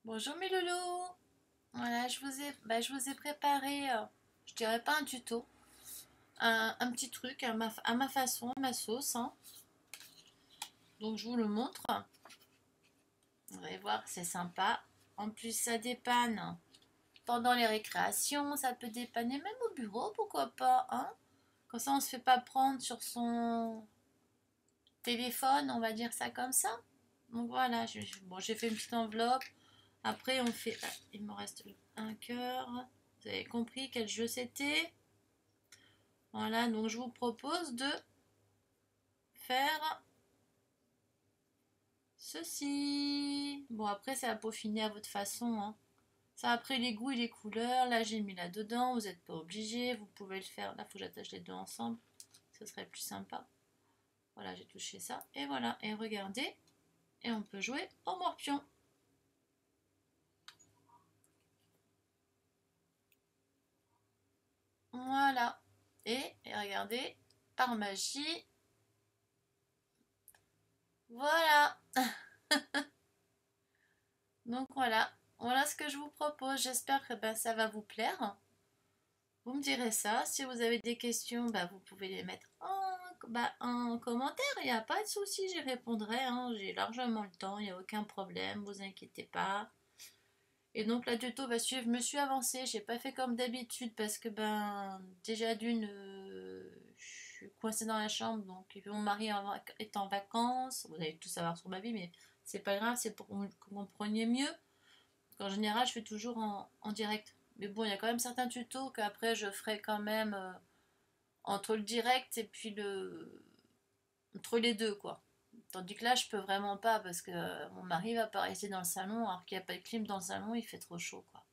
Bonjour mes loulous. Voilà, je vous ai préparé, je dirais pas un tuto, un petit truc à ma façon, à ma sauce, hein. Donc je vous le montre. Vous allez voir, c'est sympa. En plus, ça dépanne pendant les récréations, ça peut dépanner même au bureau, pourquoi pas, hein. Comme ça, on se fait pas prendre sur son téléphone, on va dire ça comme ça. Donc voilà, bon, j'ai fait une petite enveloppe. Après, on fait. Ah, il me reste un cœur. Vous avez compris quel jeu c'était? Voilà, donc je vous propose de faire ceci. Bon, après, ça va peaufiner à votre façon, hein. Ça, après, les goûts et les couleurs. Là, j'ai mis là-dedans. Vous n'êtes pas obligé. Vous pouvez le faire. Là, il faut que j'attache les deux ensemble. Ce serait plus sympa. Voilà, j'ai touché ça. Et voilà. Et regardez. Et on peut jouer au morpion. Voilà. Et regardez, par magie, voilà. Donc voilà ce que je vous propose. J'espère que ça va vous plaire. Vous me direz ça. Si vous avez des questions, vous pouvez les mettre en commentaire. Il n'y a pas de souci, j'y répondrai, hein. J'ai largement le temps, il n'y a aucun problème. Vous inquiétez pas. Et donc la tuto va suivre. Je me suis avancée. J'ai pas fait comme d'habitude parce que déjà d'une, je suis coincée dans la chambre. Donc mon mari est en vacances. Vous allez tout savoir sur ma vie, mais c'est pas grave. C'est pour que vous compreniez mieux. En général, je fais toujours en direct. Mais bon, il y a quand même certains tutos qu'après je ferai quand même entre le direct et puis entre les deux, quoi. Tandis que là, je peux vraiment pas parce que mon mari va pas rester dans le salon alors qu'il n'y a pas de clim dans le salon, il fait trop chaud, quoi.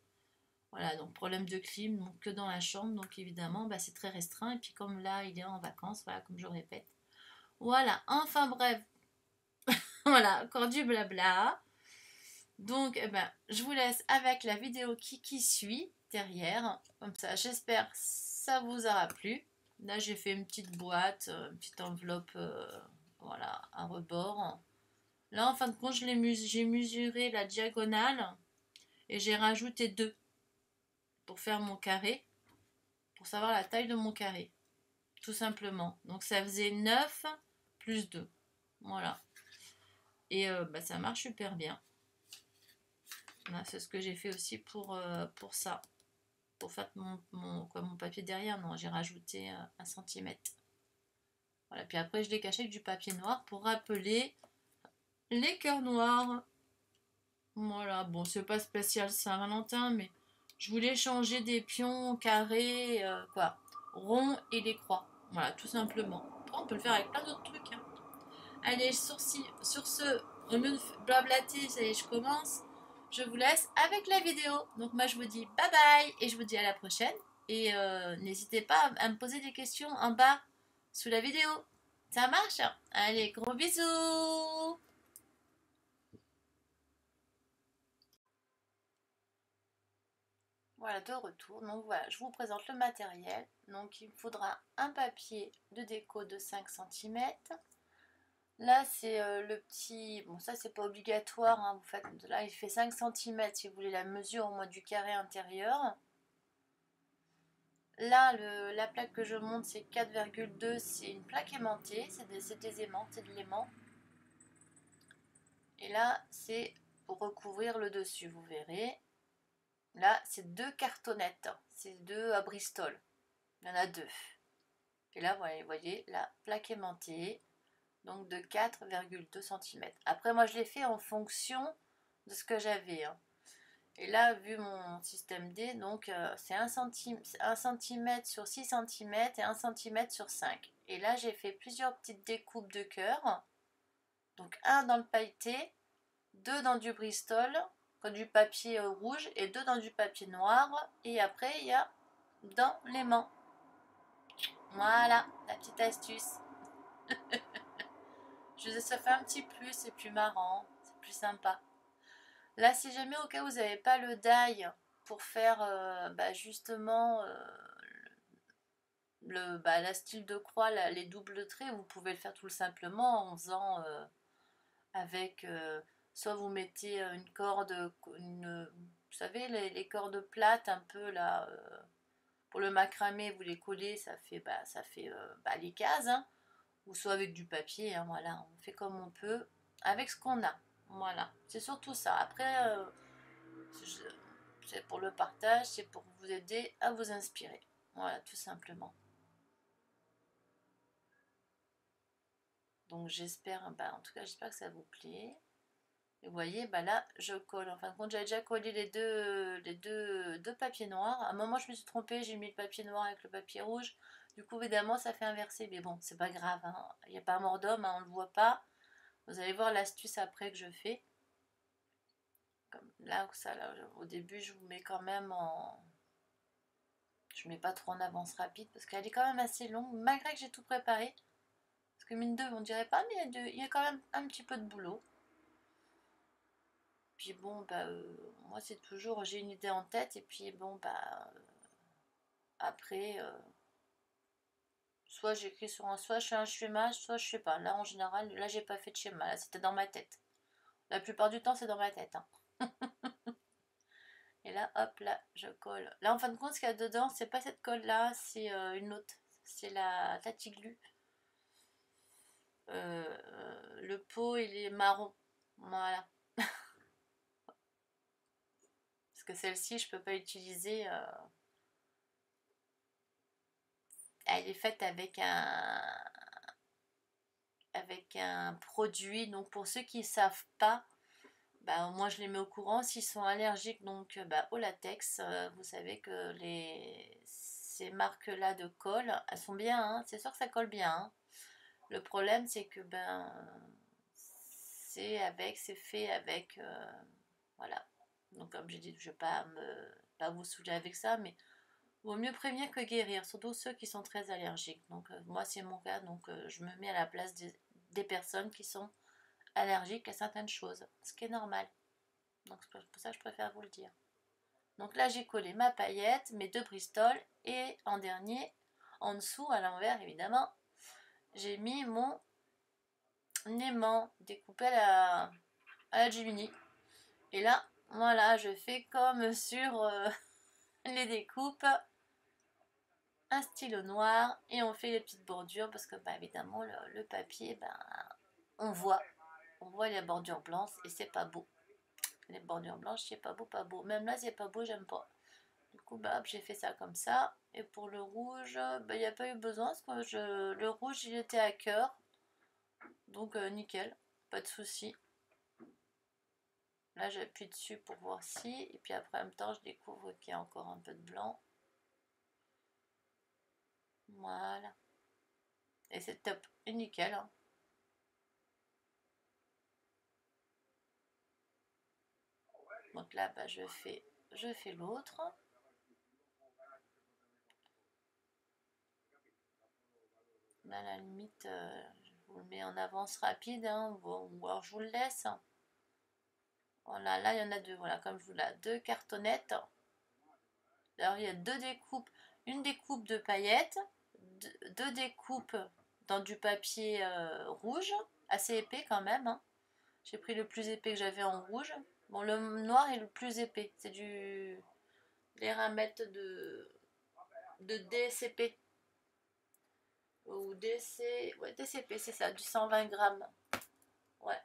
Voilà, donc problème de clim, donc que dans la chambre, donc évidemment, c'est très restreint. Et puis comme là, il est en vacances, voilà, comme je répète. Voilà, enfin bref, voilà, encore du blabla. Donc, je vous laisse avec la vidéo qui suit derrière. Comme ça, j'espère que ça vous aura plu. Là, j'ai fait une petite boîte, une petite enveloppe, voilà, à rebord. Là, en fin de compte, j'ai mesuré la diagonale et j'ai rajouté 2 pour faire mon carré, pour savoir la taille de mon carré, tout simplement. Donc, ça faisait 9 plus 2. Voilà. Et ça marche super bien. C'est ce que j'ai fait aussi pour ça. Pour faire mon papier derrière, non, j'ai rajouté 1 centimètre. Voilà, puis après je l'ai caché avec du papier noir pour rappeler les cœurs noirs. Voilà, bon, c'est pas spécial Saint-Valentin, mais je voulais changer des pions carrés, ronds et des croix. Voilà, tout simplement. Après, on peut le faire avec plein d'autres trucs, hein. Allez, sur ce, au lieu de blablater, ça y est, je commence. Je vous laisse avec la vidéo. Donc moi, je vous dis bye bye et je vous dis à la prochaine. Et n'hésitez pas à me poser des questions en bas sous la vidéo. Ça marche? Allez, gros bisous! Voilà, de retour. Donc voilà, je vous présente le matériel. Donc il me faudra un papier de déco de 5 centimètres. Là, c'est le petit. Bon, ça, c'est pas obligatoire, hein. Vous faites. Là, il fait 5 centimètres si vous voulez la mesure au moins du carré intérieur. Là, la plaque que je monte, c'est 4,2. C'est une plaque aimantée. C'est des aimants, c'est de l'aimant. Et là, c'est pour recouvrir le dessus, vous verrez. Là, c'est 2 cartonnettes. C'est 2 à Bristol. Il y en a 2. Et là, vous voyez, la plaque aimantée. Donc de 4,2 cm. Après, moi, je l'ai fait en fonction de ce que j'avais, hein. Et là, vu mon système D, donc c'est 1 cm sur 6 cm et 1 cm sur 5. Et là, j'ai fait plusieurs petites découpes de cœur. Donc un dans le pailleté, 2 dans du Bristol, du papier rouge, et 2 dans du papier noir. Et après, il y a dans l'aimant. Voilà, la petite astuce. Ça fait un petit plus, c'est plus marrant, c'est plus sympa. Là, si jamais au cas où vous n'avez pas le die pour faire justement la style de croix, les doubles traits, vous pouvez le faire tout simplement en faisant avec soit vous mettez une corde, vous savez, les cordes plates un peu là, pour le macramé, vous les collez, ça fait les cases, hein, ou soit avec du papier, hein, voilà, on fait comme on peut, avec ce qu'on a, voilà, c'est surtout ça. Après, c'est pour le partage, c'est pour vous aider à vous inspirer, voilà, tout simplement. Donc j'espère, en tout cas j'espère que ça vous plaît. Et vous voyez, là je colle. En fin de compte, j'avais déjà collé deux papiers noirs. À un moment, je me suis trompée, j'ai mis le papier noir avec le papier rouge. Du coup, évidemment, ça fait inversé. Mais bon, c'est pas grave, hein. Il n'y a pas un mort d'homme, hein, on ne le voit pas. Vous allez voir l'astuce après que je fais. Comme là, au début, je vous mets quand même en. Je mets pas trop en avance rapide parce qu'elle est quand même assez longue, malgré que j'ai tout préparé. Parce que mine de, on dirait pas, mais il y a quand même un petit peu de boulot. Puis bon, moi c'est toujours, j'ai une idée en tête et puis bon, après, soit j'écris soit je fais un schéma, soit je fais pas. Là en général, là j'ai pas fait de schéma, là c'était dans ma tête. La plupart du temps c'est dans ma tête, hein. Et là, hop, là, je colle. Là en fin de compte, ce qu'il y a dedans, c'est pas cette colle là, c'est une autre. C'est la Tatiglu. Le pot il est marron. Voilà. Parce que celle-ci, je peux pas l'utiliser. Elle est faite avec un produit. Donc pour ceux qui ne savent pas, moi je les mets au courant. S'ils sont allergiques donc au latex, vous savez que ces marques-là de colle, elles sont bien, hein, c'est sûr que ça colle bien, hein. Le problème c'est que c'est fait avec voilà. Donc comme j'ai dit, je ne vais pas vous saouler avec ça, mais vaut mieux prévenir que guérir, surtout ceux qui sont très allergiques. Donc moi c'est mon cas, donc je me mets à la place des personnes qui sont allergiques à certaines choses, ce qui est normal. Donc c'est pour ça que je préfère vous le dire. Donc là j'ai collé ma paillette, mes deux Bristol et en dernier, en dessous à l'envers évidemment, j'ai mis mon aimant découpé à la Gemini. Et là, voilà, je fais comme sur les découpes, un stylo noir et on fait les petites bordures parce que évidemment le papier, on voit les bordures blanches et c'est pas beau. Les bordures blanches, c'est pas beau, pas beau. Même là, c'est pas beau, j'aime pas. Du coup, j'ai fait ça comme ça. Et pour le rouge, il n'y a pas eu besoin parce que le rouge, il était à cœur. Donc, nickel, pas de souci. Là, j'appuie dessus pour voir si. Et puis après, en même temps, je découvre qu'il y a encore un peu de blanc. Voilà. Et c'est top. Et nickel, hein. Donc là, je fais l'autre. Là, à la limite, je vous le mets en avance rapide, hein, ou alors je vous le laisse. Voilà, là il y en a deux, voilà, comme je vous l'ai, deux cartonnettes. Alors il y a deux découpes, une découpe de paillettes, deux découpes dans du papier rouge, assez épais quand même, hein. J'ai pris le plus épais que j'avais en rouge. Bon, le noir est le plus épais, c'est les ramettes de DCP. Ou ouais, DCP, c'est ça, du 120 grammes. Ouais.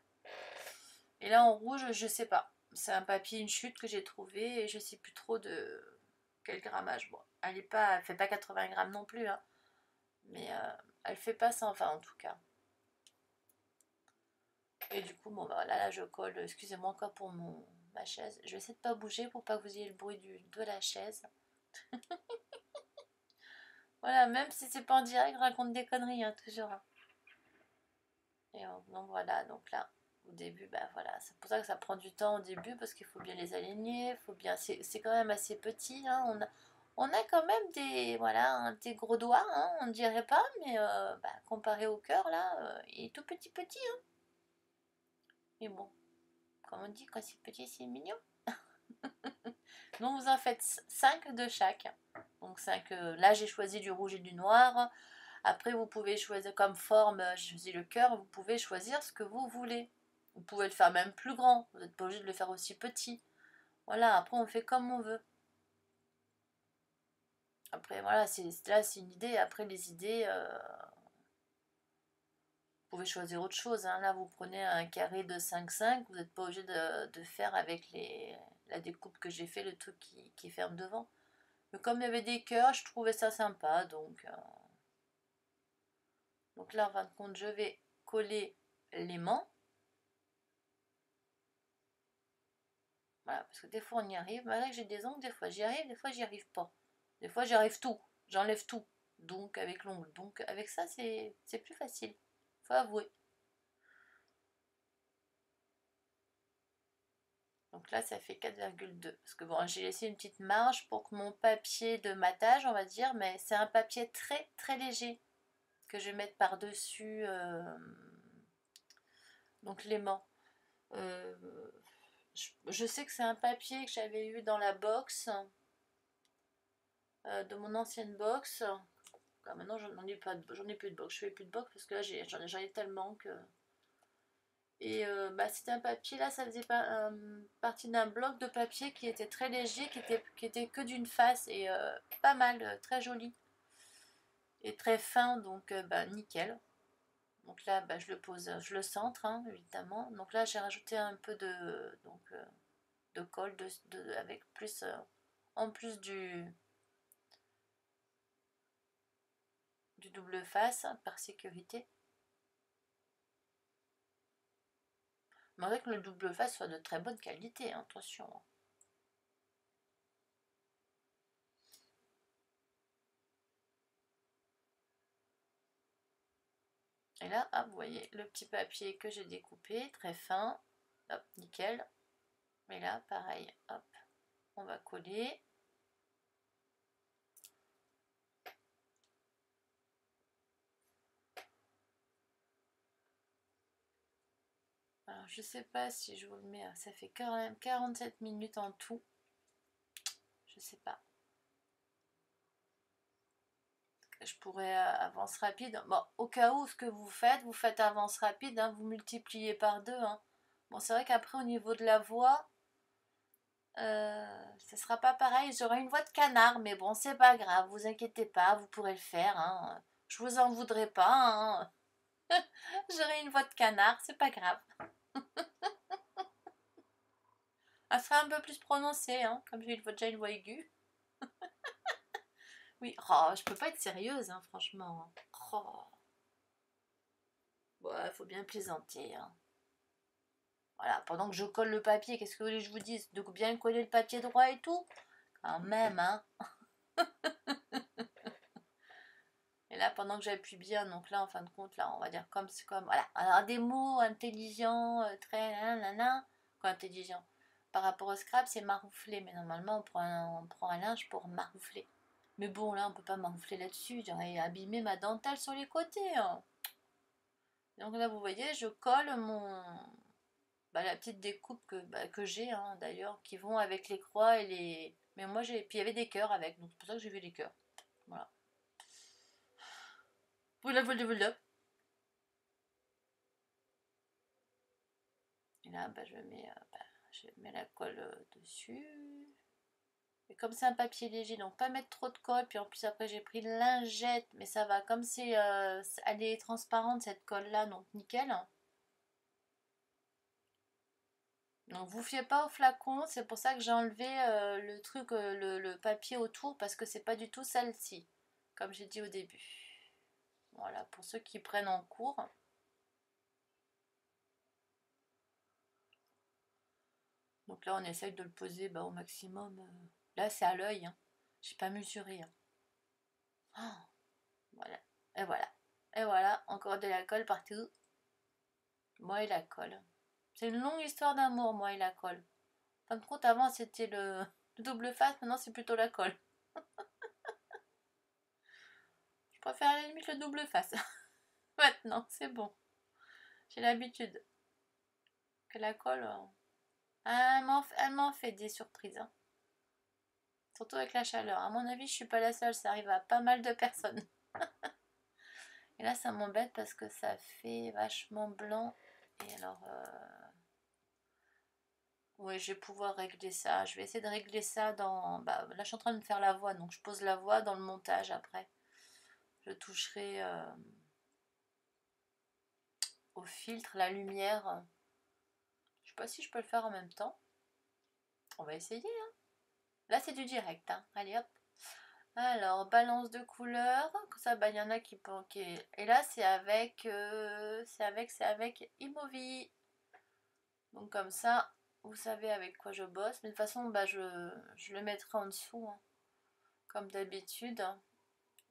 Et là en rouge, je sais pas. C'est un papier, une chute que j'ai trouvé et je sais plus trop de quel grammage. Bon, elle fait pas 80 grammes non plus, hein. Mais elle fait pas 120 en tout cas. Et du coup, là je colle. Excusez-moi encore pour ma chaise. Je vais essayer de pas bouger pour pas que vous ayez le bruit de la chaise. Voilà, même si c'est pas en direct, je raconte des conneries, hein, toujours, hein. Et donc voilà, donc là, au début, voilà, c'est pour ça que ça prend du temps au début, parce qu'il faut bien les aligner, c'est quand même assez petit, hein, on a quand même des gros doigts, hein, on ne dirait pas, mais comparé au cœur, là, il est tout petit, hein. Mais bon, comme on dit, quand c'est petit, c'est mignon. Donc vous en faites 5 de chaque. Donc 5, là j'ai choisi du rouge et du noir. Après vous pouvez choisir comme forme, j'ai choisi le cœur, vous pouvez choisir ce que vous voulez. Vous pouvez le faire même plus grand, vous n'êtes pas obligé de le faire aussi petit. Voilà, après on fait comme on veut. Après voilà, là c'est une idée, après les idées, vous pouvez choisir autre chose. Hein. Là vous prenez un carré de 5,5, vous n'êtes pas obligé de faire avec la découpe que j'ai fait, le truc qui ferme devant. Mais comme il y avait des cœurs, je trouvais ça sympa, donc là en fin de compte je vais coller l'aimant. Voilà, parce que des fois on y arrive, malgré que j'ai des ongles, des fois j'y arrive pas. Des fois j'y arrive tout, j'enlève tout, donc avec l'ongle. Donc avec ça c'est plus facile, faut avouer. Donc là ça fait 4,2. Parce que bon, j'ai laissé une petite marge pour que mon papier de matage, on va dire, mais c'est un papier très très léger que je vais mettre par-dessus donc l'aimant. Euh, je sais que c'est un papier que j'avais eu dans la box de mon ancienne box. Maintenant j'en ai, j'en ai plus de box, je fais plus de box parce que là j'en ai tellement que... Et bah, c'était un papier, là ça faisait partie d'un bloc de papier qui était très léger, qui était que d'une face et pas mal, très joli. Et très fin, donc bah, nickel. Donc là bah, je le pose, je le centre hein, évidemment. Donc là j'ai rajouté un peu de colle avec plus, en plus du double face hein, par sécurité. Malgré que le double face soit de très bonne qualité, hein, attention. Et là, hop, vous voyez le petit papier que j'ai découpé, très fin. Hop, nickel. Et là, pareil, hop, on va coller. Alors, je sais pas si je vous le mets, ça fait quand même 47 minutes en tout. Je sais pas. Je pourrais avance rapide. Bon, au cas où, ce que vous faites avance rapide, hein, vous multipliez par 2. Hein. Bon, c'est vrai qu'après, au niveau de la voix, ce sera pas pareil. J'aurai une voix de canard, mais bon, c'est pas grave, vous inquiétez pas, vous pourrez le faire. Hein. Je vous en voudrais pas. Hein. J'aurai une voix de canard, c'est pas grave. Elle sera un peu plus prononcée, hein, comme j'ai déjà une voix aiguë. Oui, oh, je peux pas être sérieuse, hein, franchement. Oh. Bon, faut bien plaisanter. Hein. Voilà, pendant que je colle le papier, qu'est-ce que vous voulez que je vous dise? De bien coller le papier droit et tout? Quand même, hein. Et là, pendant que j'appuie bien, donc là, en fin de compte, là, on va dire comme c'est comme. Voilà, alors des mots intelligents, très nanana, quoi, intelligent. Par rapport au scrap, c'est maroufler, mais normalement, on prend un linge pour maroufler. Mais bon, là, on peut pas maroufler là-dessus, j'aurais abîmé ma dentelle sur les côtés. Hein. Donc là, vous voyez, je colle la petite découpe que j'ai, hein, d'ailleurs, qui vont avec les croix et les... Mais moi, puis il y avait des cœurs avec, donc c'est pour ça que j'ai vu les cœurs. Voilà. Voilà. Et là, je mets la colle dessus. Et comme c'est un papier léger, donc pas mettre trop de colle. Puis en plus, après, j'ai pris une lingette, mais ça va. Comme elle est transparente, cette colle-là, donc nickel. Donc vous fiez pas au flacon, c'est pour ça que j'ai enlevé le truc, le papier autour, parce que c'est pas du tout celle-ci, comme j'ai dit au début. Voilà, pour ceux qui prennent en cours. Donc là, on essaye de le poser au maximum. Là, c'est à l'œil. Hein. J'ai pas mesuré. Hein. Oh, voilà. Et voilà. Et voilà, encore de la colle partout. Moi et la colle. C'est une longue histoire d'amour, moi et la colle. En fin de compte, avant, c'était le double face, maintenant, c'est plutôt la colle. Je préfère à la limite le double face. Maintenant, c'est bon. J'ai l'habitude que la colle, elle m'en fait des surprises. Hein. Surtout avec la chaleur. À mon avis, je suis pas la seule, ça arrive à pas mal de personnes. Et là, ça m'embête parce que ça fait vachement blanc. Et alors, Oui, je vais pouvoir régler ça. Je vais essayer de régler ça dans... Bah, là, je suis en train de faire la voix, donc je pose la voix dans le montage après. Je toucherai au filtre, la lumière. Je sais pas si je peux le faire en même temps. On va essayer, hein. Là, c'est du direct, hein. Allez, hop. Alors, balance de couleurs. Comme ça, bah, il y en a qui... Et là, c'est avec Imovie. Donc comme ça, vous savez avec quoi je bosse. Mais de toute façon, bah, je le mettrai en dessous, hein, comme d'habitude.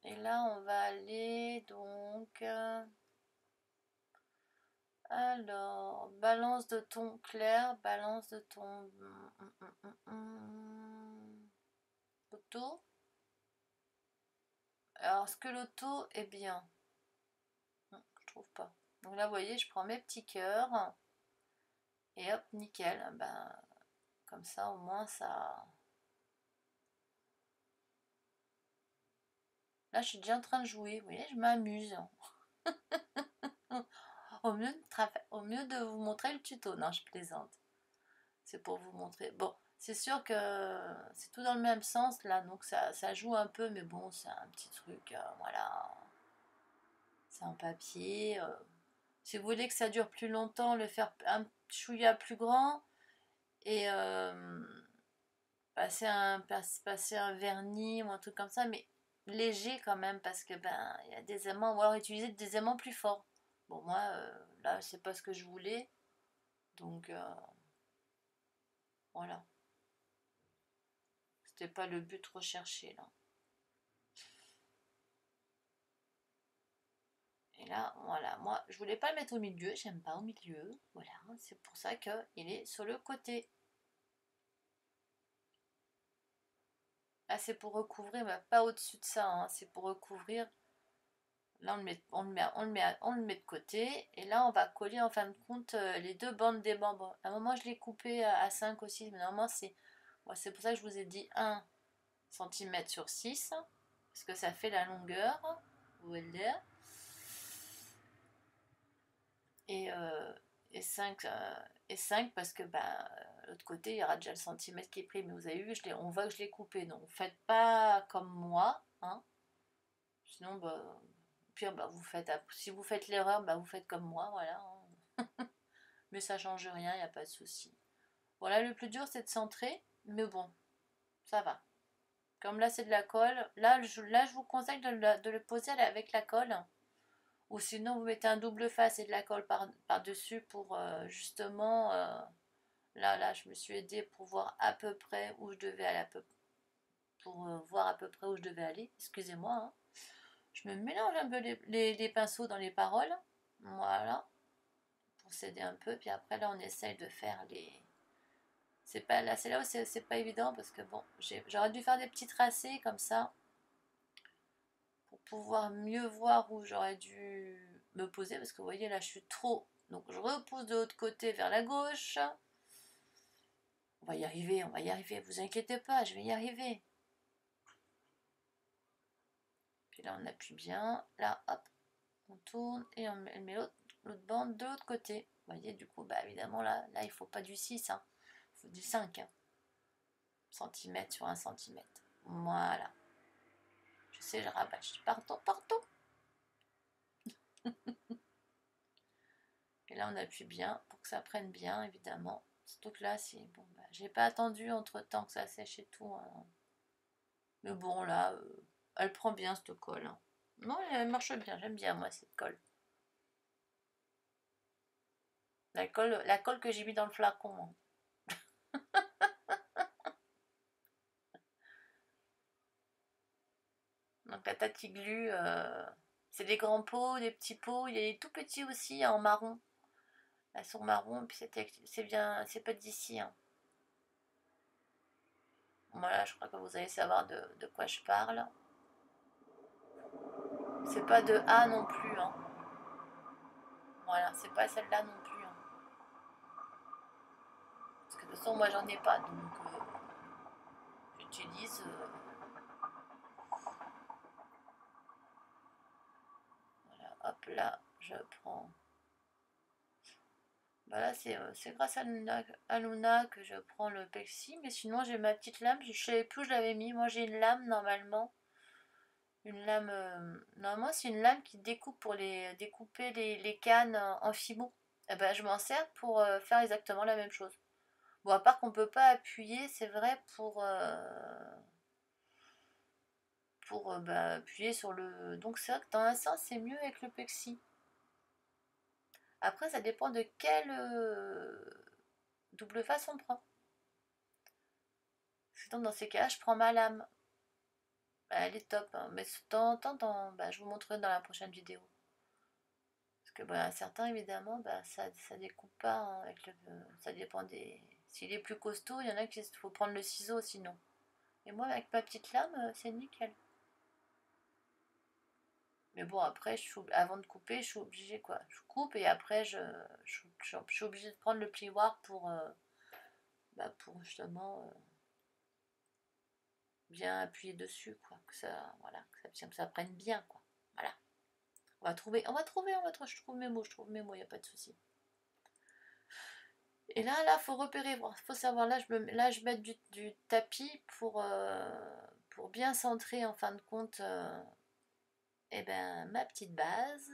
Et là, on va aller donc... alors, balance de ton clair, balance de ton... Auto. Alors, est-ce que l'auto est bien? Je trouve pas. Donc là, vous voyez, je prends mes petits cœurs. Et hop, nickel. Ben, comme ça, au moins, ça... Là, je suis déjà en train de jouer. Vous voyez, je m'amuse. Au mieux de vous montrer le tuto. Non, je plaisante. C'est pour vous montrer. Bon, c'est sûr que c'est tout dans le même sens là, donc ça joue un peu, mais bon, c'est un petit truc, voilà. C'est en papier. Si vous voulez que ça dure plus longtemps, le faire un chouïa plus grand et passer un vernis ou un truc comme ça, mais léger quand même, parce que ben il y a des aimants, ou alors utiliser des aimants plus forts. Bon, moi, là, c'est pas ce que je voulais, donc voilà. C'était pas le but recherché là. Et là, voilà, moi, je voulais pas le mettre au milieu, j'aime pas au milieu. Voilà, c'est pour ça qu'il est sur le côté. Là, c'est pour recouvrir, mais pas au-dessus de ça, hein, c'est pour recouvrir. Là, on le met de côté. Et là, on va coller en fin de compte les deux bandes des membres. À un moment, je l'ai coupé à 5 aussi, mais normalement, c'est pour ça que je vous ai dit 1 cm sur 6, parce que ça fait la longueur. Voilà. Et, euh, et 5 parce que ben, l'autre côté, il y aura déjà le centimètre qui est pris. Mais vous avez vu, on voit que je l'ai coupé. Donc, faites pas comme moi, hein. Sinon, bah, pire, bah, si vous faites l'erreur, bah, vous faites comme moi, voilà, hein. Mais ça change rien, il n'y a pas de souci. Voilà, le plus dur, c'est de centrer. Mais bon, ça va. Comme là, c'est de la colle. Là, je vous conseille de le poser avec la colle. Ou sinon, vous mettez un double face et de la colle par-dessus pour justement... là, je me suis aidée pour voir à peu près où je devais aller, pour voir à peu près où je devais aller. Excusez-moi, hein. Je me mélange un peu les pinceaux dans les paroles. Voilà, pour s'aider un peu. Puis après, là, on essaye de faire les... C'est là où c'est pas évident parce que bon, j'aurais dû faire des petits tracés comme ça pour pouvoir mieux voir où j'aurais dû me poser, parce que vous voyez là je suis trop, donc je repousse de l'autre côté vers la gauche. On va y arriver, vous inquiétez pas, je vais y arriver. Puis là on appuie bien, là hop, on tourne et on met l'autre bande de l'autre côté. Vous voyez, du coup, bah évidemment là il faut pas du 6, hein. Il faut du 5, hein. Centimètre sur 1 cm. Voilà. Je sais, je rabâche partout, partout. Et là, on appuie bien pour que ça prenne bien, évidemment. Surtout que là, si... Bon, bah, j'ai pas attendu entre temps que ça sèche et tout, hein. Mais bon, là, elle prend bien cette colle, hein. Non, elle marche bien. J'aime bien, moi, cette colle. La colle que j'ai mis dans le flacon, hein. Donc, la Tatiglu, c'est des grands pots, des petits pots. Il y a des tout petits aussi en marron. Elles sont marron, puis c'est bien, c'est pas d'ici, hein. Voilà, je crois que vous allez savoir de quoi je parle. C'est pas de A non plus, hein. Voilà, c'est pas celle-là non plus, hein. Parce que de toute façon, moi j'en ai pas, donc j'utilise. Voilà, hop là, je prends. Voilà, c'est grâce à Luna que je prends le Pexi, mais sinon j'ai ma petite lame, je savais plus où je l'avais mis. Moi j'ai une lame normalement. Une lame, normalement c'est une lame qui découpe pour découper les cannes en fibou. Et ben je m'en sers pour faire exactement la même chose. Bon, à part qu'on peut pas appuyer, c'est vrai, pour bah, appuyer sur le. Donc c'est vrai que dans un sens c'est mieux avec le Pexi. Après ça dépend de quelle double face on prend. Sinon dans ces cas-là je prends ma lame. Bah, elle est top, hein. Mais de temps en temps, bah, je vous montrerai dans la prochaine vidéo. Parce que bah, certains, évidemment, bah, ça découpe pas, hein, avec ça dépend des. S'il est plus costaud, il y en a qui faut prendre le ciseau sinon. Et moi, avec ma petite lame, c'est nickel. Mais bon, après, avant de couper, je suis obligée, quoi. Je coupe et après, je suis obligée de prendre le plioir pour justement bien appuyer dessus, quoi. Que ça, voilà, que ça prenne bien, quoi. Voilà. Je trouve mes mots, il n'y a pas de souci. Et là, faut repérer, faut savoir, là, je mets du tapis pour bien centrer, en fin de compte, eh ben, ma petite base.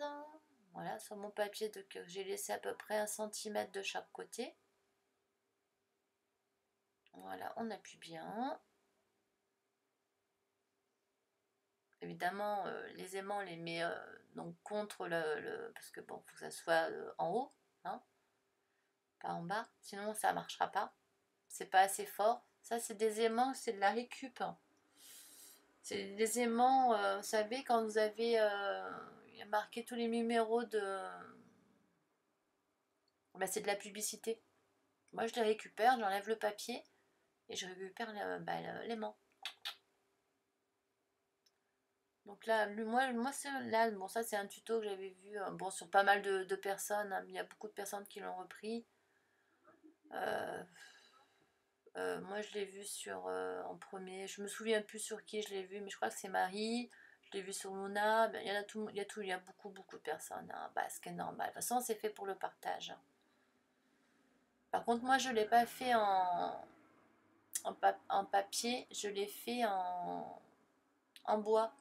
Voilà, sur mon papier que j'ai laissé à peu près 1 cm de chaque côté. Voilà, on appuie bien. Évidemment, les aimants, on les met donc contre parce que bon, faut que ça soit en haut, hein, pas en bas, sinon ça marchera pas. C'est pas assez fort. Ça, c'est des aimants, c'est de la récup. C'est des aimants, vous savez, quand vous avez marqué tous les numéros bah, c'est de la publicité. Moi, je les récupère, j'enlève le papier et je récupère l'aimant. Donc là, moi là, bon, ça c'est un tuto que j'avais vu bon, sur pas mal de personnes, hein. Il y a beaucoup de personnes qui l'ont repris. Euh, moi, je l'ai vu en premier. Je me souviens plus sur qui je l'ai vu, mais je crois que c'est Marie. Je l'ai vu sur Luna. Ben, il y en a il y a beaucoup, beaucoup de personnes, hein. Bah, ce qui est normal. De toute façon, c'est fait pour le partage. Par contre, moi, je ne l'ai pas fait en papier. Je l'ai fait en bois.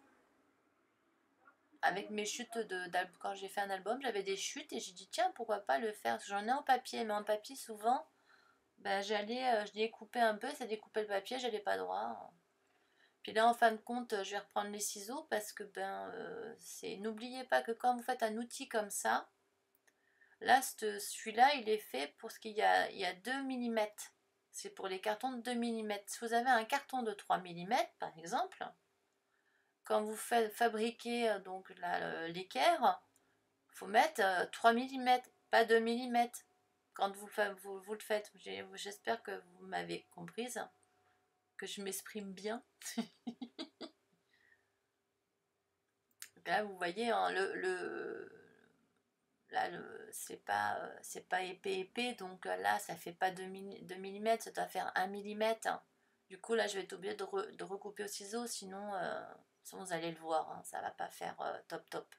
Avec mes chutes quand j'ai fait un album, j'avais des chutes et j'ai dit tiens, pourquoi pas le faire. J'en ai en papier, mais en papier, souvent, ben, je découpais un peu, ça découpait le papier, j'avais pas droit. Puis là, en fin de compte, je vais reprendre les ciseaux parce que n'oubliez pas que quand vous faites un outil comme ça, là, celui-là, il est fait pour ce il y a 2 mm. C'est pour les cartons de 2 mm. Si vous avez un carton de 3 mm, par exemple, quand vous fabriquez donc l'équerre, il faut mettre 3 mm, pas 2 mm. Quand vous le faites, j'espère que vous m'avez comprise, que je m'exprime bien. Là, vous voyez, hein, là, c'est pas épais, donc là, ça fait pas 2 mm, ça doit faire 1 mm. Du coup, là, je vais être obligée de recouper au ciseau, sinon vous allez le voir, hein, ça va pas faire top top.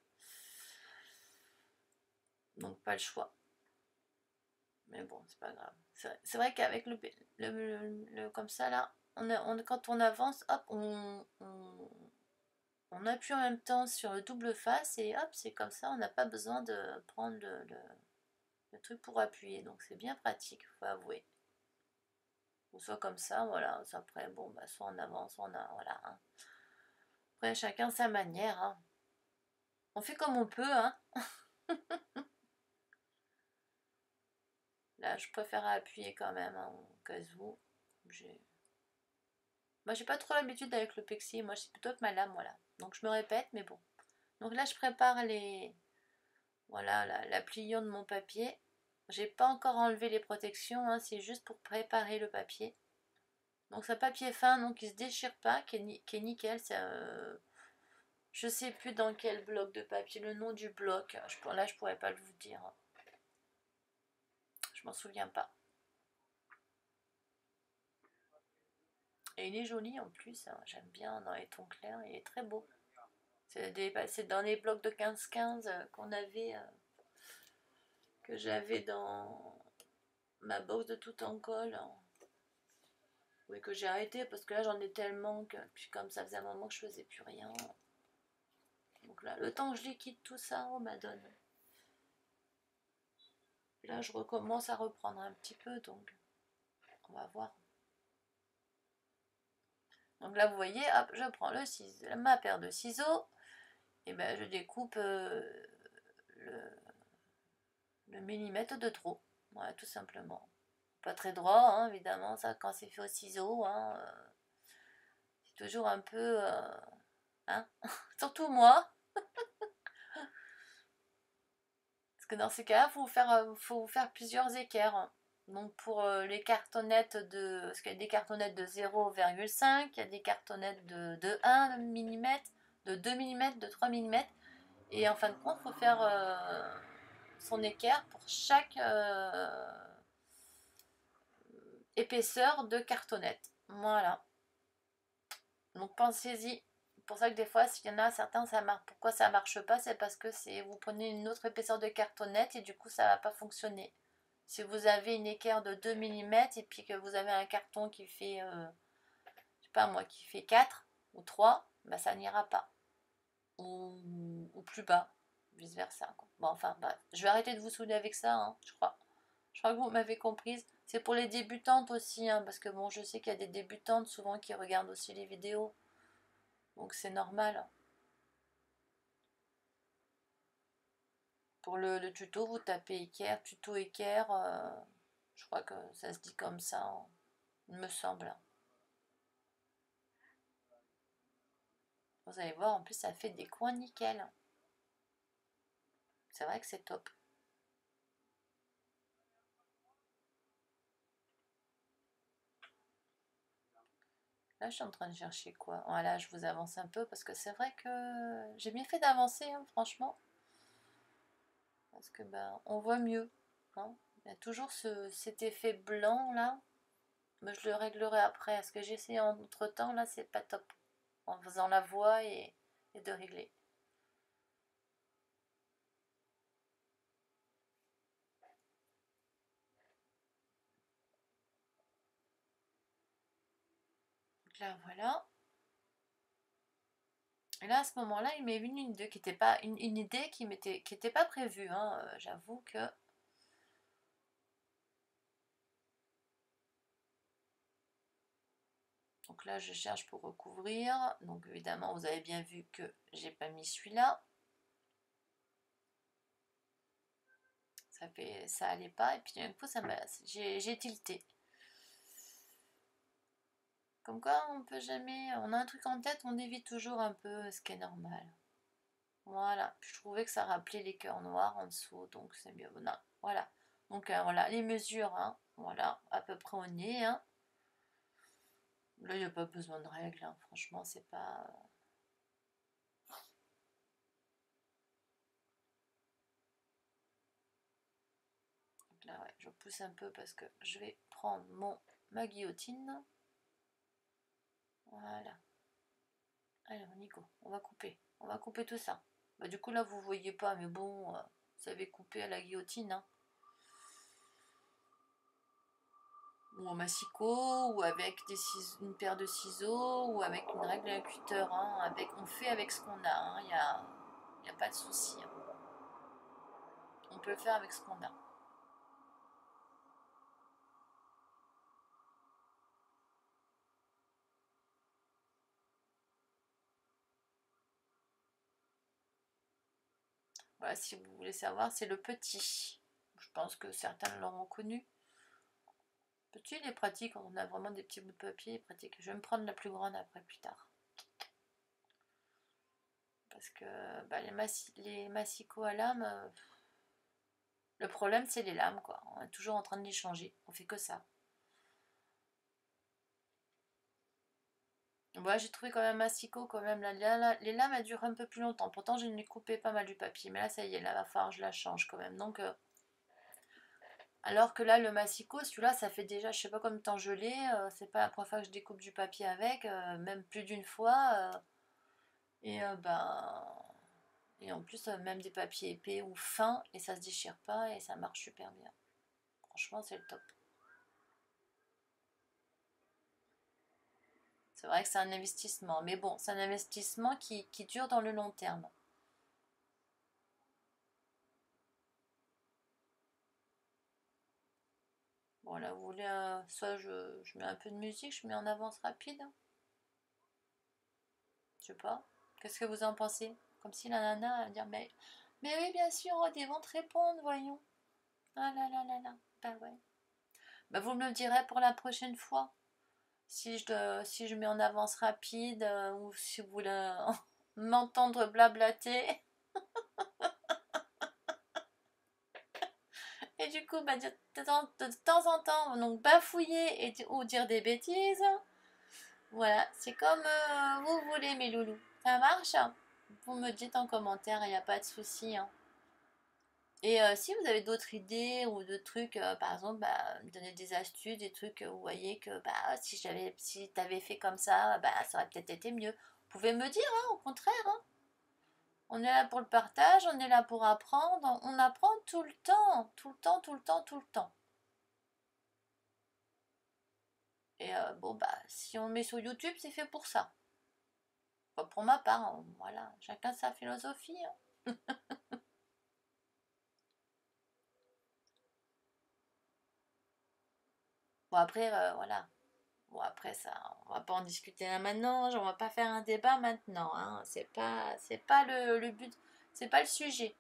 Donc, pas le choix. Mais bon, c'est pas grave. C'est vrai qu'avec comme ça, là, quand on avance, hop, on appuie en même temps sur le double face et hop, c'est comme ça, on n'a pas besoin de prendre le truc pour appuyer. Donc c'est bien pratique, faut avouer. Ou soit comme ça, voilà. Après, bon, bah, soit on avance, soit on a, voilà, hein. Après, chacun sa manière, hein. On fait comme on peut, hein. Là, je préfère appuyer quand même, hein, au cas où. Moi, j'ai pas trop l'habitude avec le pexi. Moi, c'est plutôt avec ma lame, voilà. Donc, je me répète, mais bon. Donc là, je prépare voilà, la pliant de mon papier. J'ai pas encore enlevé les protections, hein, c'est juste pour préparer le papier. Donc c'est un papier fin, donc il se déchire pas, qui est nickel. Je sais plus dans quel bloc de papier, le nom du bloc. Là, je pourrais pas vous dire. Je m'en souviens pas. Et il est joli en plus, hein. J'aime bien dans les tons clairs, il est très beau. C'est dans les blocs de 15-15 que j'avais ma box de tout en colle. Oui, que j'ai arrêté parce que là j'en ai tellement que. Puis comme ça faisait un moment que je faisais plus rien. Donc là, le temps que je liquide tout ça, oh madone. Là je recommence à reprendre un petit peu, donc on va voir. Donc là vous voyez, hop, je prends ma paire de ciseaux. Et ben je découpe le millimètre de trop. Voilà, tout simplement. Pas très droit, hein, évidemment, ça quand c'est fait au ciseau, hein, c'est toujours un peu. Hein surtout moi. Parce que dans ces cas-là, faut faire plusieurs équerres. Donc pour les cartonnettes parce qu'il y a des cartonnettes de 0,5, il y a des cartonnettes de 1 mm, de 2 mm, de 3 mm. Et en fin de compte, il faut faire son équerre pour chaque épaisseur de cartonnette. Voilà. Donc pensez-y. C'est pour ça que des fois, s'il y en a certains, ça marche. Pourquoi ça marche pas? C'est parce que vous prenez une autre épaisseur de cartonnette et du coup, ça va pas fonctionner. Si vous avez une équerre de 2 mm et puis que vous avez un carton qui fait, je sais pas moi, qui fait 4 ou 3, bah ça n'ira pas. Ou plus bas, vice versa. Bon, enfin, bref. Je vais arrêter de vous saouler avec ça, hein, je crois. Je crois que vous m'avez comprise. C'est pour les débutantes aussi, hein, parce que bon, je sais qu'il y a des débutantes souvent qui regardent aussi les vidéos. Donc c'est normal. Pour le tuto, vous tapez équerre, tuto équerre. Je crois que ça se dit comme ça, hein, il me semble. Vous allez voir, en plus ça fait des coins nickel. C'est vrai que c'est top. Là, je suis en train de chercher quoi. Voilà, je vous avance un peu parce que c'est vrai que j'ai bien fait d'avancer, hein, franchement. Parce que ben, on voit mieux, hein. Il y a toujours cet effet blanc là. Mais je le réglerai après. Est-ce que j'essaie entre temps là, c'est pas top. En faisant la voix et de régler. Donc là, voilà. Et là, à ce moment-là, il m'est venu une idée qui n'était pas une idée qui était pas prévue, hein. J'avoue que. Donc là, je cherche pour recouvrir. Donc évidemment, vous avez bien vu que j'ai pas mis celui-là. Ça allait pas. Et puis d'un coup, j'ai tilté. Comme quoi, on peut jamais. On a un truc en tête, on évite toujours un peu ce qui est normal. Voilà. Puis je trouvais que ça rappelait les cœurs noirs en dessous, donc c'est bien. Non, voilà. Donc voilà, les mesures, hein. Voilà, à peu près au nez, hein. Là, il n'y a pas besoin de règles, hein. Franchement, c'est pas. Donc là, ouais, je pousse un peu parce que je vais prendre ma guillotine. Voilà. Allez, on y go. On va couper. On va couper tout ça. Bah, du coup, là, vous voyez pas, mais bon, vous savez couper à la guillotine, hein. Ou en massicot, ou avec une paire de ciseaux, ou avec une règle à cutter, hein. On fait avec ce qu'on a, hein. Y a pas de souci, hein. On peut le faire avec ce qu'on a. Voilà, si vous voulez savoir, c'est le petit. Je pense que certains l'auront connu. Petit, il est pratique, quand on a vraiment des petits bouts de papier, il est pratique. Je vais me prendre la plus grande après, plus tard. Parce que bah, les massicots à lame, le problème c'est les lames, quoi. On est toujours en train de les changer, on fait que ça. Ouais, j'ai trouvé quand même massicot, quand même, les lames elles durent un peu plus longtemps. Pourtant, je n'ai coupé pas mal du papier, mais là ça y est, là va falloir que je la change quand même. Donc, alors que là, le massicot, celui-là, ça fait déjà, je sais pas combien de temps je l'ai, c'est pas la première fois que je découpe du papier avec, même plus d'une fois. Ben. Et en plus, même des papiers épais ou fins, et ça se déchire pas, et ça marche super bien. Franchement, c'est le top. C'est vrai que c'est un investissement, mais bon, c'est un investissement qui dure dans le long terme. Bon, là, vous voulez, soit je mets un peu de musique, je mets en avance rapide. Je sais pas. Qu'est-ce que vous en pensez? Comme si la nana allait dire, mais oui, bien sûr, oh, ils vont te répondre, voyons. Ah là là là là. Bah ouais. Bah, vous me le direz pour la prochaine fois. Si je mets en avance rapide ou si vous voulez m'entendre blablater. Et du coup, bah, de temps en temps, donc bafouiller ou dire des bêtises. Voilà, c'est comme vous voulez, mes loulous. Ça marche? Vous me dites en commentaire, il n'y a pas de souci, hein. Et si vous avez d'autres idées ou d'autres trucs, par exemple, bah, me donner des astuces, des trucs, vous voyez que bah, si t'avais fait comme ça, bah, ça aurait peut-être été mieux. Vous pouvez me dire, hein, au contraire, hein. On est là pour le partage, on est là pour apprendre, on apprend tout le temps, tout le temps, tout le temps, tout le temps. Et bon, bah, si on le met sur YouTube, c'est fait pour ça. Pas pour ma part, hein, voilà, chacun sa philosophie, hein. Bon, après, voilà. Bon, après ça, on va pas en discuter là maintenant, on va pas faire un débat maintenant, hein. C'est pas le but, c'est pas le sujet.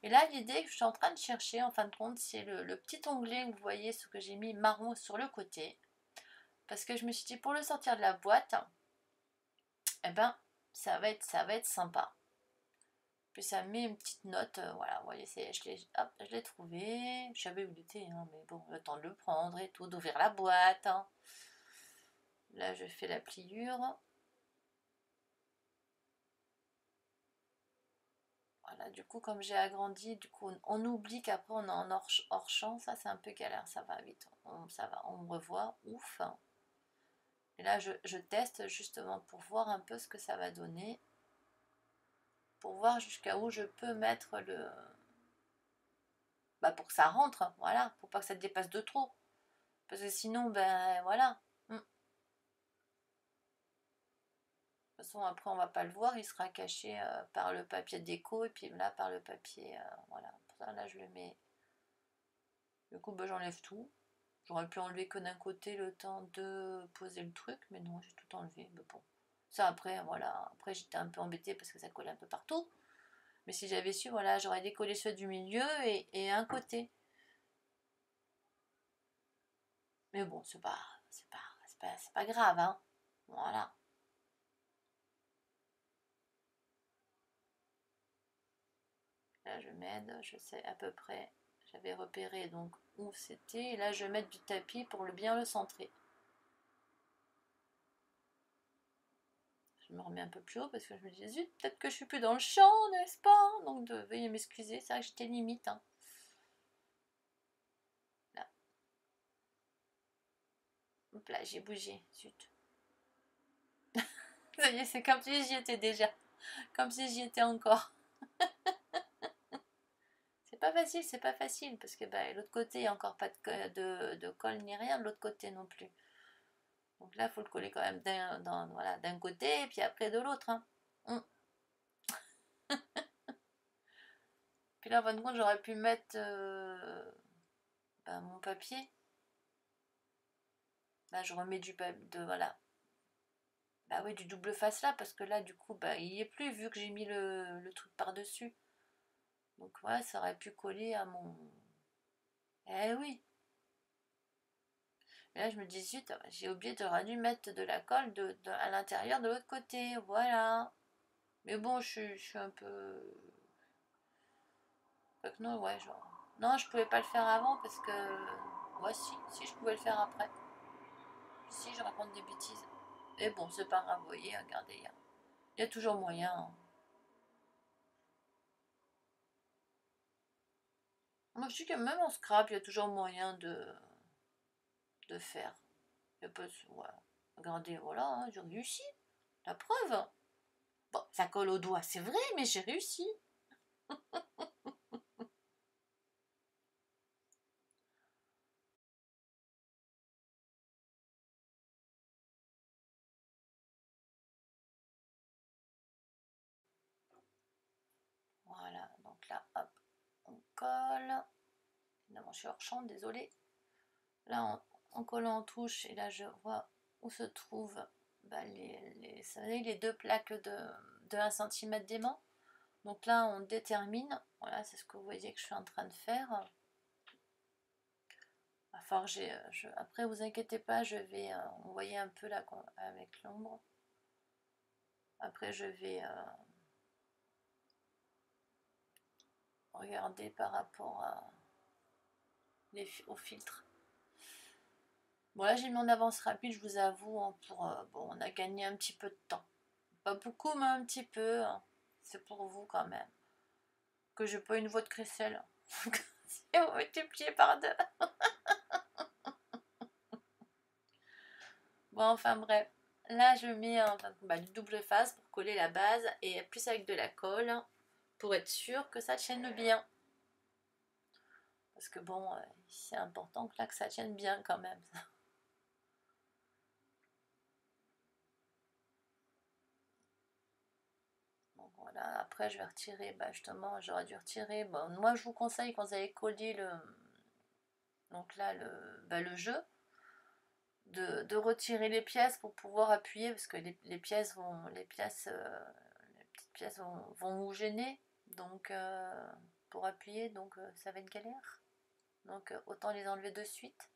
Et là, l'idée que je suis en train de chercher, en fin de compte, c'est le petit onglet, vous voyez, ce que j'ai mis marron sur le côté. Parce que je me suis dit, pour le sortir de la boîte, eh ben, ça va être sympa. Puis ça met une petite note, voilà, vous voyez, je l'ai trouvé, je savais où il était, hein, mais bon, le temps de le prendre et tout, d'ouvrir la boîte, hein. Là, je fais la pliure. Voilà, du coup, comme j'ai agrandi, du coup, on oublie qu'après on est en hors champ, ça c'est un peu galère, ça va vite, ça va, on me revoit, ouf. Et là, je teste justement pour voir un peu ce que ça va donner, pour voir jusqu'à où je peux mettre le... Bah, pour que ça rentre, voilà, pour pas que ça dépasse de trop. Parce que sinon, ben voilà. De toute façon, après, on va pas le voir, il sera caché par le papier déco et puis là, par le papier, voilà. Pour ça, là, je le mets. Du coup, ben, j'enlève tout. J'aurais pu enlever que d'un côté le temps de poser le truc, mais non, j'ai tout enlevé. Mais bon, ça après, voilà. Après, j'étais un peu embêtée parce que ça collait un peu partout. Mais si j'avais su, voilà, j'aurais décollé ceux du milieu et un côté. Mais bon, c'est pas grave, hein. Voilà. Là, je m'aide, je sais à peu près. J'avais repéré donc où c'était. Et là, je vais mettre du tapis pour bien le centrer. Je me remets un peu plus haut parce que je me disais, zut, peut-être que je suis plus dans le champ, n'est-ce pas? Donc, veuillez m'excuser, c'est vrai que j'étais limite, hein. Là, hop là, j'ai bougé, zut. Ça y est, c'est comme si j'y étais déjà. Comme si j'y étais encore. C'est pas facile, parce que bah, l'autre côté, il n'y a encore pas de colle ni rien, de l'autre côté non plus. Donc là, il faut le coller quand même voilà, d'un côté, et puis après de l'autre, hein. Puis là, en fin de compte, j'aurais pu mettre bah, mon papier. Là, je remets voilà. Bah oui, du double face là, parce que là, du coup, bah, il n'y est plus, vu que j'ai mis le truc par-dessus. Donc ouais, ça aurait pu coller à mon... Eh oui. Et là, je me dis, zut, j'ai oublié, j'aurais dû mettre de la colle à l'intérieur de l'autre côté. Voilà. Mais bon, je suis un peu... Quoique non, ouais, genre... Non, je pouvais pas le faire avant parce que... Ouais, si, je pouvais le faire après. Si, je raconte des bêtises. Et bon, c'est pas grave, vous voyez, regardez, il y a toujours moyen, hein. Moi, je dis que même en scrap, il y a toujours moyen de faire. Il y a pas voilà. Regardez, voilà, hein, j'ai réussi. La preuve. Bon, ça colle au doigt, c'est vrai, mais j'ai réussi. colle. Non, je suis hors champ, désolé. Là, en collant en touche, et là, je vois où se trouvent les deux plaques de 1 cm d'aimant. Donc là, on détermine. Voilà, c'est ce que vous voyez que je suis en train de faire. Enfin, après, vous inquiétez pas, je vais envoyer un peu là avec l'ombre. Après, je vais regarder par rapport au filtre. Bon, là, j'ai mis en avance rapide, je vous avoue, hein, bon, on a gagné un petit peu de temps. Pas beaucoup, mais un petit peu. Hein. C'est pour vous quand même. Que j'ai pas une voix de crécelle. Si vous multipliez par deux. Bon, enfin bref. Là, je mets du double face pour coller la base et plus avec de la colle pour être sûr que ça tienne bien. Parce que bon, c'est important que ça tienne bien quand même. Donc voilà, après je vais retirer, justement, j'aurais dû retirer. Bon, moi je vous conseille quand vous allez coller le jeu, de retirer les pièces pour pouvoir appuyer parce que les petites pièces vont vous gêner donc pour appuyer, donc ça va être galère, donc autant les enlever de suite.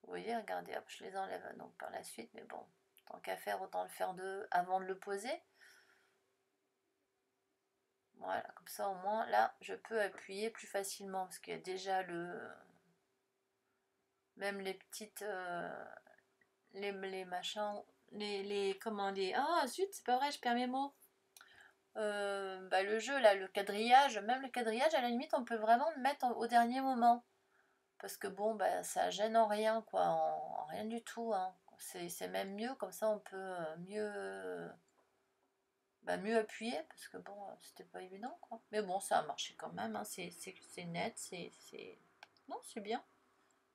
Vous voyez, regardez, hop, je les enlève donc par la suite, mais bon, tant qu'à faire, autant le faire avant de le poser. Voilà, comme ça au moins là je peux appuyer plus facilement parce qu'il y a déjà même les petites les machins, ah zut, c'est pas vrai, je perds mes mots. Le jeu là, le quadrillage, même le quadrillage à la limite on peut vraiment le mettre au dernier moment parce que bon ça gêne en rien quoi, en rien du tout hein. C'est même mieux, comme ça on peut mieux appuyer parce que bon c'était pas évident quoi, mais bon ça a marché quand même hein. C'est net, non c'est bien,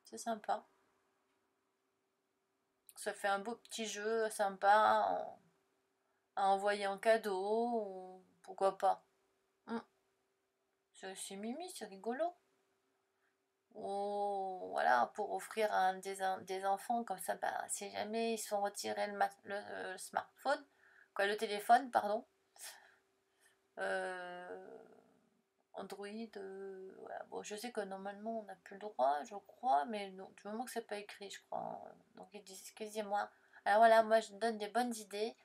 c'est sympa, ça fait un beau petit jeu sympa à envoyer en cadeau ou pourquoi pas. C'est mimi, c'est rigolo. Ou voilà, pour offrir à des enfants, comme ça, si jamais ils se font retirer le smartphone, quoi, le téléphone, pardon, Android, voilà. Bon, je sais que normalement on n'a plus le droit, je crois, mais non, du moment que c'est pas écrit, je crois. Donc ils disent, excusez-moi. Alors voilà, moi je donne des bonnes idées.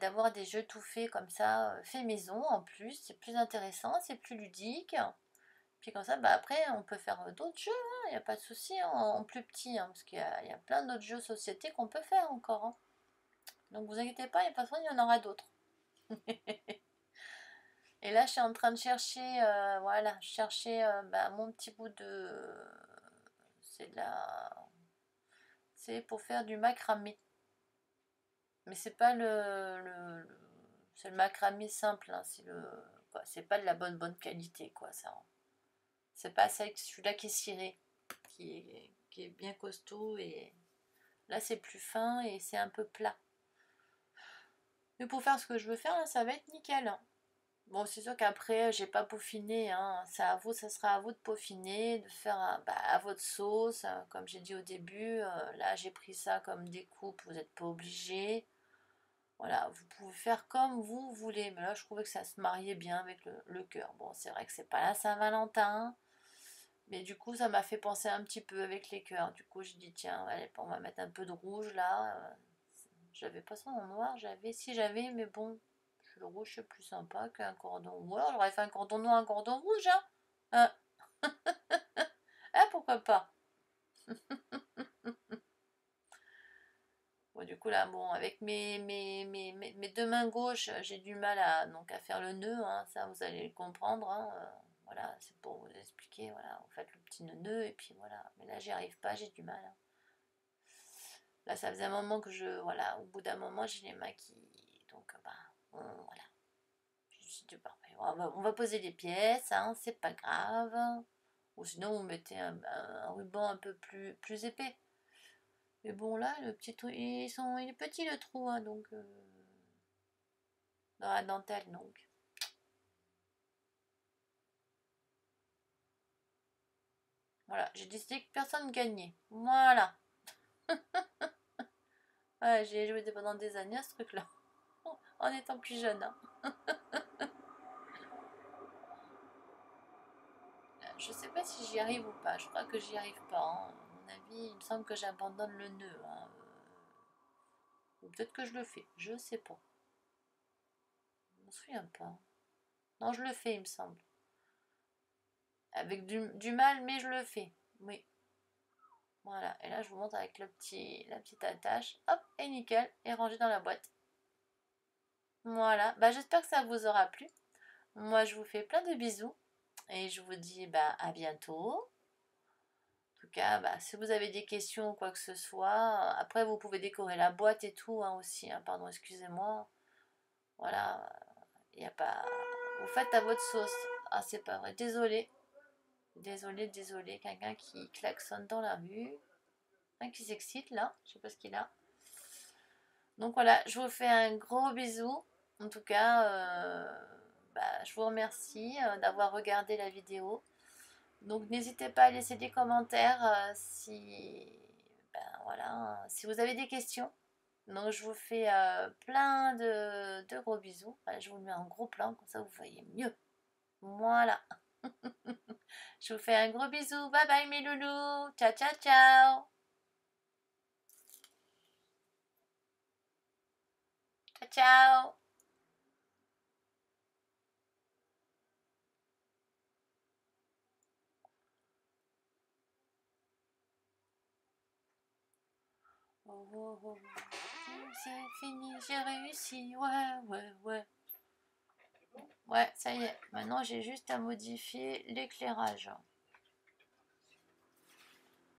D'avoir des jeux tout faits comme ça, fait maison en plus, c'est plus intéressant, c'est plus ludique. Puis comme ça, après, on peut faire d'autres jeux, il n'y a pas de souci, hein, en plus petit, hein, parce qu'il y a plein d'autres jeux société qu'on peut faire encore. Hein. Donc vous inquiétez pas, de toute façon, il y en aura d'autres. Et là, je suis en train de chercher, voilà, mon petit bout de... C'est pour faire du macramé. Mais c'est pas c'est le macramé simple, hein, c'est pas de la bonne qualité, quoi, ça. C'est pas celui-là qui est ciré, qui est bien costaud, et là c'est plus fin et c'est un peu plat. Mais pour faire ce que je veux faire, là, ça va être nickel. Hein. Bon, c'est sûr qu'après, j'ai pas peaufiné, hein. Ça sera à vous de peaufiner, de faire à votre sauce. Comme j'ai dit au début, là j'ai pris ça comme découpe, vous n'êtes pas obligé. Voilà, vous pouvez faire comme vous voulez. Mais là, je trouvais que ça se mariait bien avec le cœur. Bon, c'est vrai que c'est pas la Saint-Valentin. Mais du coup, ça m'a fait penser un petit peu avec les cœurs. Du coup, j'ai dit, tiens, allez, on va mettre un peu de rouge là. J'avais pas ça en noir, j'avais, mais bon, le rouge c'est plus sympa qu'un cordon. Ou alors j'aurais fait un cordon noir, un cordon rouge, hein. Ah, pourquoi pas. Bon, du coup, là, bon, avec mes deux mains gauches, j'ai du mal à faire le nœud, hein, ça vous allez le comprendre. Hein, voilà, c'est pour vous expliquer. Voilà, vous faites le petit nœud et puis voilà. Mais là, j'y arrive pas, j'ai du mal. Hein. Là, ça faisait un moment voilà, au bout d'un moment, j'ai les mains qui. Donc, voilà. Je me suis dit, parfait. On va poser les pièces, hein, c'est pas grave. Ou sinon, vous mettez un ruban un peu plus épais. Mais bon, là, le petit trou, il est petit le trou, hein, donc. Dans la dentelle, donc. Voilà, j'ai décidé que personne ne gagnait. Voilà. Ouais, j'ai joué pendant des années à ce truc-là. En étant plus jeune, hein. Je sais pas si j'y arrive ou pas. Je crois que j'y arrive pas, hein. À mon avis, il me semble que j'abandonne le nœud, hein. Ou peut-être que je le fais. Je sais pas. Je me souviens pas. Non, je le fais, il me semble. Avec du mal, mais je le fais. Oui. Voilà. Et là, je vous montre avec la petite attache. Hop, et nickel. Et rangé dans la boîte. Voilà. Bah, j'espère que ça vous aura plu. Moi, je vous fais plein de bisous. Et je vous dis bah, à bientôt. En tout cas, bah, si vous avez des questions ou quoi que ce soit, après vous pouvez décorer la boîte et tout hein, aussi. Hein, pardon, excusez-moi. Voilà, il n'y a pas. Vous faites à votre sauce. Ah, c'est pas vrai. Désolé. Désolé, désolé. Quelqu'un qui klaxonne dans la rue. Un qui s'excite là. Je sais pas ce qu'il a. Donc voilà, je vous fais un gros bisou. En tout cas, bah, je vous remercie d'avoir regardé la vidéo. Donc n'hésitez pas à laisser des commentaires si, ben, voilà, si vous avez des questions. Donc je vous fais plein de gros bisous. Voilà, je vous le mets en gros plan, comme ça vous voyez mieux. Voilà. Je vous fais un gros bisou. Bye bye mes loulous. Ciao ciao ciao. Ciao ciao. Oh, oh, oh. C'est fini, j'ai réussi. Ouais, ouais, ouais. Ouais, ça y est. Maintenant, j'ai juste à modifier l'éclairage.